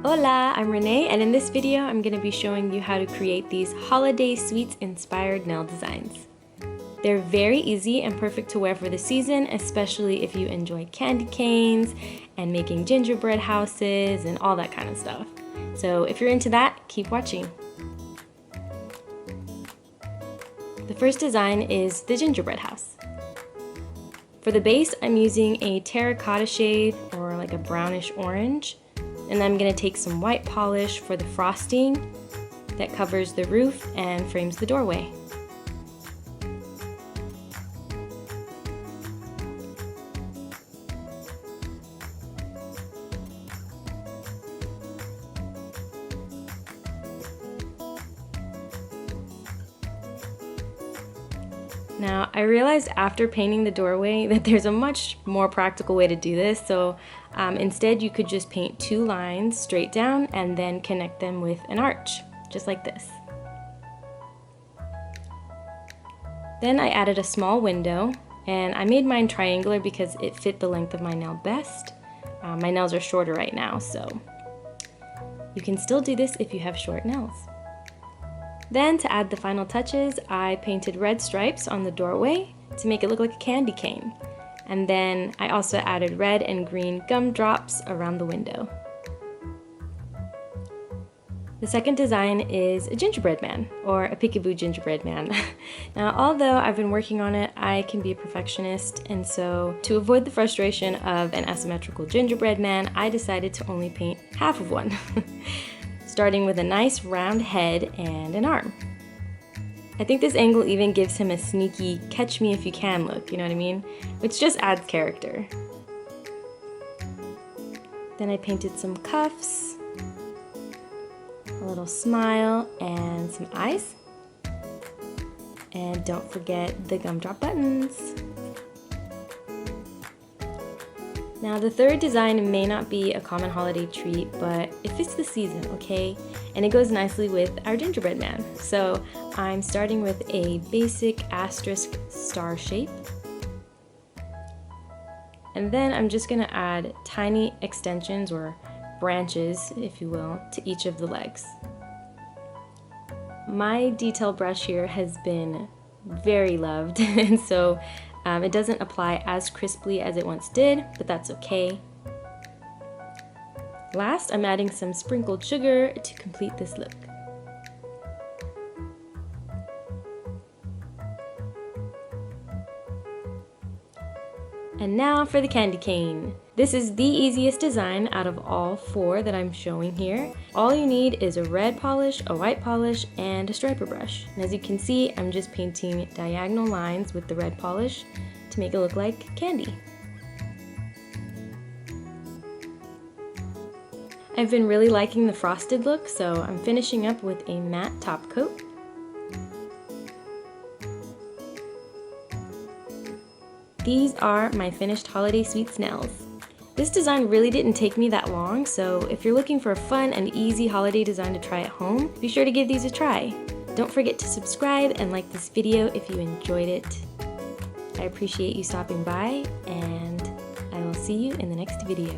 Hola, I'm Renee, and in this video I'm going to be showing you how to create these holiday sweets inspired nail designs. They're very easy and perfect to wear for the season, especially if you enjoy candy canes and making gingerbread houses and all that kind of stuff. So if you're into that, keep watching. The first design is the gingerbread house. For the base, I'm using a terracotta shade or like a brownish orange, and I'm going to take some white polish for the frosting that covers the roof and frames the doorway. Now, I realized after painting the doorway that there's a much more practical way to do this, so instead you could just paint 2 lines straight down and then connect them with an arch, just like this. Then I added a small window, and I made mine triangular because it fit the length of my nail best. My nails are shorter right now, so you can still do this if you have short nails. Then, to add the final touches, I painted red stripes on the doorway to make it look like a candy cane. And then I also added red and green gumdrops around the window. The second design is a gingerbread man, or a peekaboo gingerbread man. Now, although I've been working on it, I can be a perfectionist, and so to avoid the frustration of an asymmetrical gingerbread man, I decided to only paint half of one. Starting with a nice round head and an arm. I think this angle even gives him a sneaky catch me if you can look, you know what I mean? Which just adds character. Then I painted some cuffs, a little smile, and some eyes. And don't forget the gumdrop buttons. Now, the third design may not be a common holiday treat, but it fits the season, okay? And it goes nicely with our gingerbread man. So I'm starting with a basic asterisk star shape. And then I'm just gonna add tiny extensions or branches, if you will, to each of the legs. My detail brush here has been very loved, and so it doesn't apply as crisply as it once did, but that's okay. Last, I'm adding some sprinkled sugar to complete this look. And now for the candy cane. This is the easiest design out of all 4 that I'm showing here. All you need is a red polish, a white polish, and a striper brush. And as you can see, I'm just painting diagonal lines with the red polish to make it look like candy. I've been really liking the frosted look, so I'm finishing up with a matte top coat. These are my finished holiday sweets nails. This design really didn't take me that long, so if you're looking for a fun and easy holiday design to try at home, be sure to give these a try. Don't forget to subscribe and like this video if you enjoyed it. I appreciate you stopping by, and I will see you in the next video.